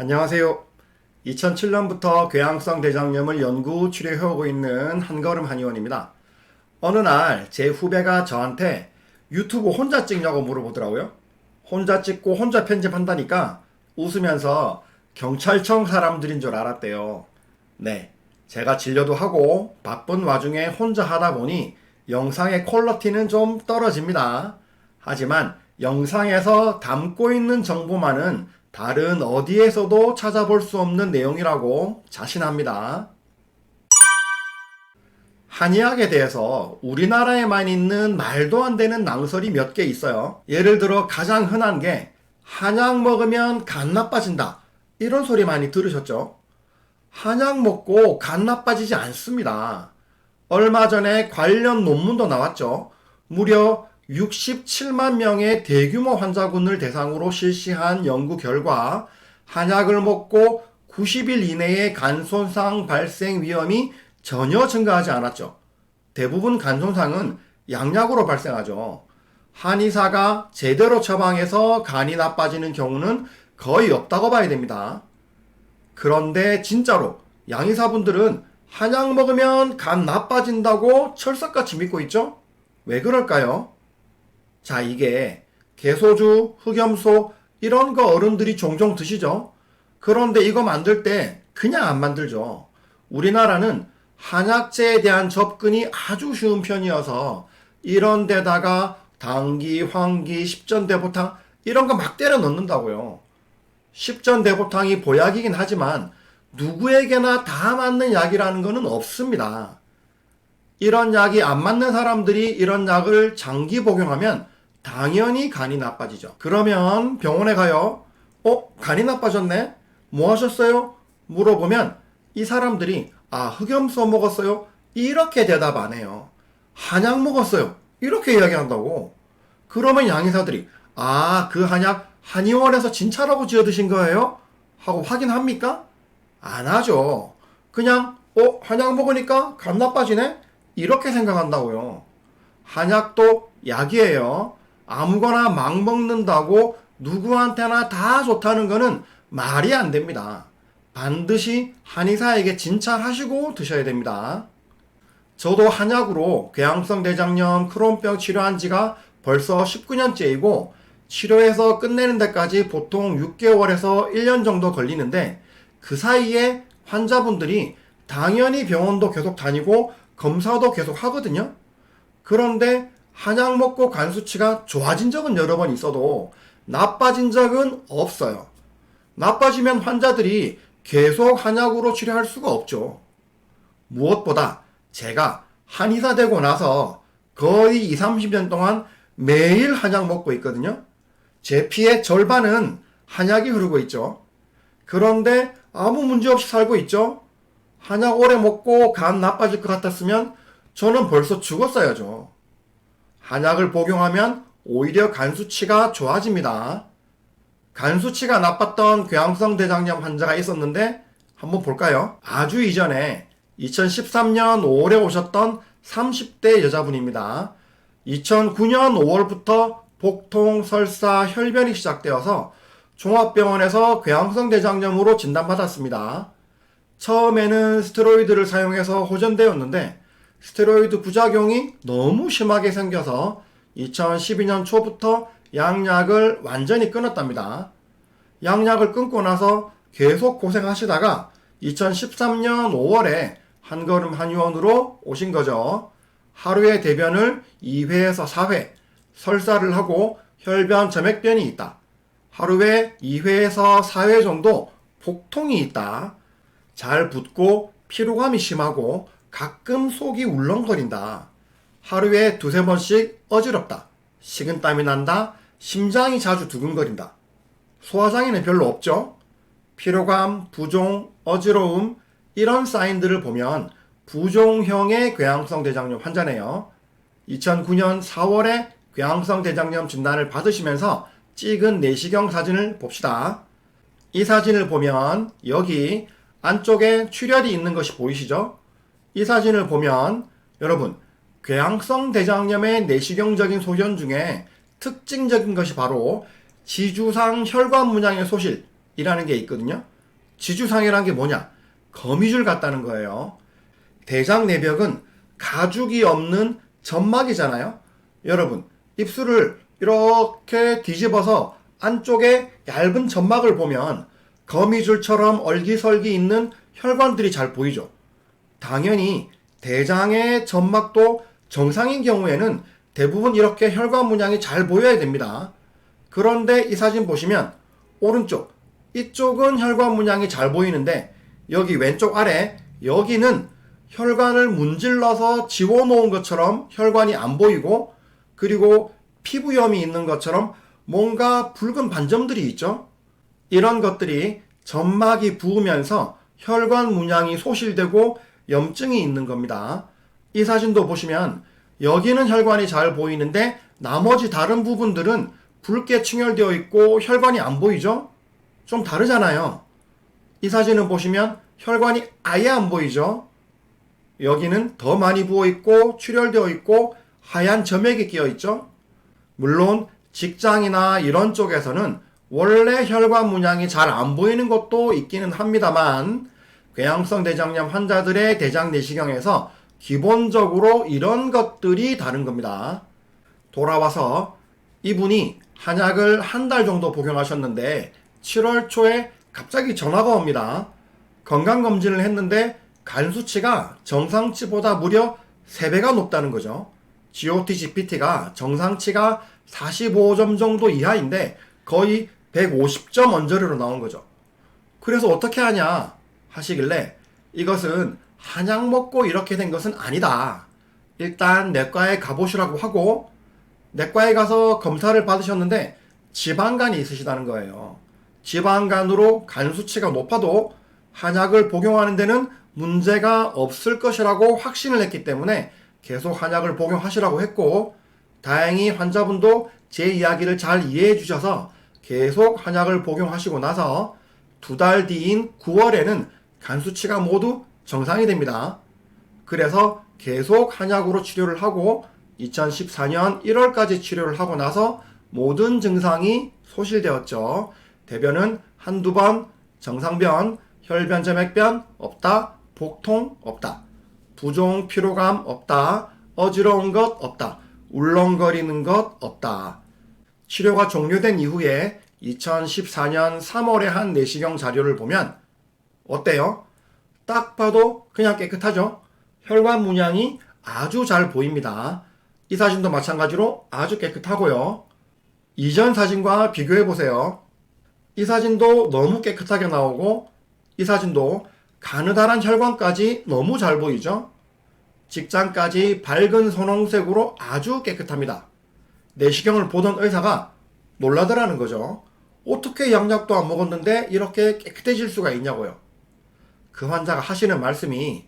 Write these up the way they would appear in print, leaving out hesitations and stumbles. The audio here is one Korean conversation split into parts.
안녕하세요. 2007년부터 궤양성 대장염을 연구 치료해오고 있는 한걸음 한의원입니다. 어느 날 제 후배가 저한테 유튜브 혼자 찍냐고 물어보더라고요. 혼자 찍고 혼자 편집한다니까 웃으면서 경찰청 사람들인 줄 알았대요. 네, 제가 진료도 하고 바쁜 와중에 혼자 하다 보니 영상의 퀄리티는 좀 떨어집니다. 하지만 영상에서 담고 있는 정보만은 다른 어디에서도 찾아볼 수 없는 내용이라고 자신합니다. 한의학에 대해서 우리나라에만 있는 말도 안 되는 낭설이 몇 개 있어요. 예를 들어 가장 흔한 게 한약 먹으면 간 나빠진다. 이런 소리 많이 들으셨죠? 한약 먹고 간 나빠지지 않습니다. 얼마 전에 관련 논문도 나왔죠. 무려 67만 명의 대규모 환자군을 대상으로 실시한 연구 결과 한약을 먹고 90일 이내에 간 손상 발생 위험이 전혀 증가하지 않았죠. 대부분 간 손상은 양약으로 발생하죠. 한의사가 제대로 처방해서 간이 나빠지는 경우는 거의 없다고 봐야 됩니다. 그런데 진짜로 양의사분들은 한약 먹으면 간 나빠진다고 철석같이 믿고 있죠? 왜 그럴까요? 자, 이게 개소주, 흑염소 이런 거 어른들이 종종 드시죠? 그런데 이거 만들 때 그냥 안 만들죠. 우리나라는 한약재에 대한 접근이 아주 쉬운 편이어서 이런 데다가 당기, 황기, 십전대보탕 이런 거 막 때려 넣는다고요. 십전대보탕이 보약이긴 하지만 누구에게나 다 맞는 약이라는 거는 없습니다. 이런 약이 안 맞는 사람들이 이런 약을 장기 복용하면 당연히 간이 나빠지죠. 그러면 병원에 가요. 간이 나빠졌네? 뭐 하셨어요? 물어보면 이 사람들이 흑염소 먹었어요? 이렇게 대답 안 해요. 한약 먹었어요. 이렇게 이야기한다고. 그러면 양의사들이 그 한약 한의원에서 진찰하고 지어 드신 거예요? 하고 확인합니까? 안 하죠. 그냥 한약 먹으니까 간 나빠지네? 이렇게 생각한다고요. 한약도 약이에요. 아무거나 막 먹는다고 누구한테나 다 좋다는 거는 말이 안 됩니다. 반드시 한의사에게 진찰하시고 드셔야 됩니다. 저도 한약으로 궤양성 대장염, 크론병 치료한 지가 벌써 19년째이고 치료해서 끝내는 데까지 보통 6개월에서 1년 정도 걸리는데 그 사이에 환자분들이 당연히 병원도 계속 다니고 검사도 계속 하거든요. 그런데 한약 먹고 간 수치가 좋아진 적은 여러 번 있어도 나빠진 적은 없어요. 나빠지면 환자들이 계속 한약으로 치료할 수가 없죠. 무엇보다 제가 한의사 되고 나서 거의 20, 30년 동안 매일 한약 먹고 있거든요. 제 피의 절반은 한약이 흐르고 있죠. 그런데 아무 문제 없이 살고 있죠. 한약 오래 먹고 간 나빠질 것 같았으면 저는 벌써 죽었어야죠. 한약을 복용하면 오히려 간 수치가 좋아집니다. 간 수치가 나빴던 궤양성 대장염 환자가 있었는데 한번 볼까요? 아주 이전에 2013년 5월에 오셨던 30대 여자분입니다. 2009년 5월부터 복통, 설사, 혈변이 시작되어서 종합병원에서 궤양성 대장염으로 진단받았습니다. 처음에는 스테로이드를 사용해서 호전되었는데 스테로이드 부작용이 너무 심하게 생겨서 2012년 초부터 양약을 완전히 끊었답니다. 양약을 끊고 나서 계속 고생하시다가 2013년 5월에 한걸음 한의원으로 오신 거죠. 하루에 대변을 2회에서 4회, 설사를 하고 혈변, 점액변이 있다. 하루에 2회에서 4회 정도 복통이 있다. 잘 붓고 피로감이 심하고 가끔 속이 울렁거린다. 하루에 2-3번씩 어지럽다. 식은땀이 난다. 심장이 자주 두근거린다. 소화장애는 별로 없죠? 피로감, 부종, 어지러움 이런 사인들을 보면 부종형의 궤양성 대장염 환자네요. 2009년 4월에 궤양성 대장염 진단을 받으시면서 찍은 내시경 사진을 봅시다. 이 사진을 보면 여기 안쪽에 출혈이 있는 것이 보이시죠? 이 사진을 보면 여러분 궤양성 대장염의 내시경적인 소견 중에 특징적인 것이 바로 지주상 혈관 문양의 소실이라는 게 있거든요. 지주상해란 게 뭐냐? 거미줄 같다는 거예요. 대장 내벽은 가죽이 없는 점막이잖아요. 여러분, 입술을 이렇게 뒤집어서 안쪽에 얇은 점막을 보면 거미줄처럼 얼기설기 있는 혈관들이 잘 보이죠. 당연히 대장의 점막도 정상인 경우에는 대부분 이렇게 혈관 문양이 잘 보여야 됩니다. 그런데 이 사진 보시면 오른쪽, 이쪽은 혈관 문양이 잘 보이는데 여기 왼쪽 아래, 여기는 혈관을 문질러서 지워놓은 것처럼 혈관이 안 보이고, 그리고 피부염이 있는 것처럼 뭔가 붉은 반점들이 있죠. 이런 것들이 점막이 부으면서 혈관 문양이 소실되고 염증이 있는 겁니다. 이 사진도 보시면 여기는 혈관이 잘 보이는데 나머지 다른 부분들은 붉게 충혈되어 있고 혈관이 안 보이죠? 좀 다르잖아요. 이 사진을 보시면 혈관이 아예 안 보이죠? 여기는 더 많이 부어 있고 출혈되어 있고 하얀 점액이 끼어 있죠? 물론 직장이나 이런 쪽에서는 원래 혈관 문양이 잘 안 보이는 것도 있기는 합니다만, 궤양성 대장염 환자들의 대장 내시경에서 기본적으로 이런 것들이 다른 겁니다. 돌아와서 이분이 한약을 한 달 정도 복용하셨는데 7월 초에 갑자기 전화가 옵니다. 건강검진을 했는데 간 수치가 정상치보다 무려 3배가 높다는 거죠. GOT, GPT가 정상치가 45점 정도 이하인데 거의 150점 언저리로 나온 거죠. 그래서 어떻게 하냐 하시길래 이것은 한약 먹고 이렇게 된 것은 아니다. 일단 내과에 가보시라고 하고, 내과에 가서 검사를 받으셨는데 지방간이 있으시다는 거예요. 지방간으로 간 수치가 높아도 한약을 복용하는 데는 문제가 없을 것이라고 확신을 했기 때문에 계속 한약을 복용하시라고 했고, 다행히 환자분도 제 이야기를 잘 이해해 주셔서 계속 한약을 복용하시고 나서 2달 뒤인 9월에는 간 수치가 모두 정상이 됩니다. 그래서 계속 한약으로 치료를 하고 2014년 1월까지 치료를 하고 나서 모든 증상이 소실되었죠. 대변은 한두 번, 정상변, 혈변, 점액변 없다, 복통 없다, 부종, 피로감 없다, 어지러운 것 없다, 울렁거리는 것 없다. 치료가 종료된 이후에 2014년 3월에 한 내시경 자료를 보면 어때요? 딱 봐도 그냥 깨끗하죠? 혈관 문양이 아주 잘 보입니다. 이 사진도 마찬가지로 아주 깨끗하고요. 이전 사진과 비교해 보세요. 이 사진도 너무 깨끗하게 나오고, 이 사진도 가느다란 혈관까지 너무 잘 보이죠? 직장까지 밝은 선홍색으로 아주 깨끗합니다. 내시경을 보던 의사가 놀라더라는 거죠. 어떻게 양약도 안 먹었는데 이렇게 깨끗해질 수가 있냐고요. 그 환자가 하시는 말씀이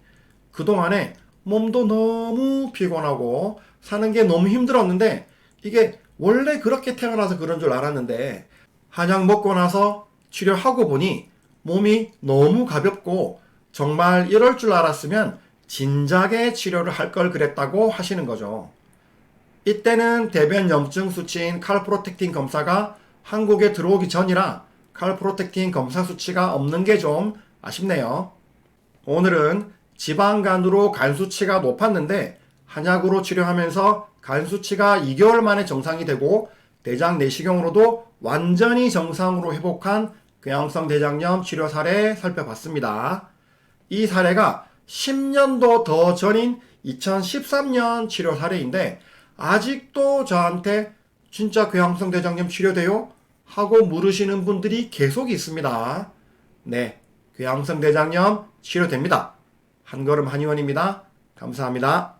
그동안에 몸도 너무 피곤하고 사는 게 너무 힘들었는데 이게 원래 그렇게 태어나서 그런 줄 알았는데 한약 먹고 나서 치료하고 보니 몸이 너무 가볍고 정말 이럴 줄 알았으면 진작에 치료를 할 걸 그랬다고 하시는 거죠. 이때는 대변 염증 수치인 칼프로텍틴 검사가 한국에 들어오기 전이라 칼프로텍틴 검사 수치가 없는 게 좀 아쉽네요. 오늘은 지방간으로 간 수치가 높았는데 한약으로 치료하면서 간 수치가 2개월 만에 정상이 되고 대장 내시경으로도 완전히 정상으로 회복한 궤양성 대장염 치료 사례 살펴봤습니다. 이 사례가 10년도 더 전인 2013년 치료 사례인데 아직도 저한테 진짜 궤양성 대장염 치료돼요? 하고 물으시는 분들이 계속 있습니다. 네, 궤양성 대장염 치료됩니다. 한걸음 한의원입니다. 감사합니다.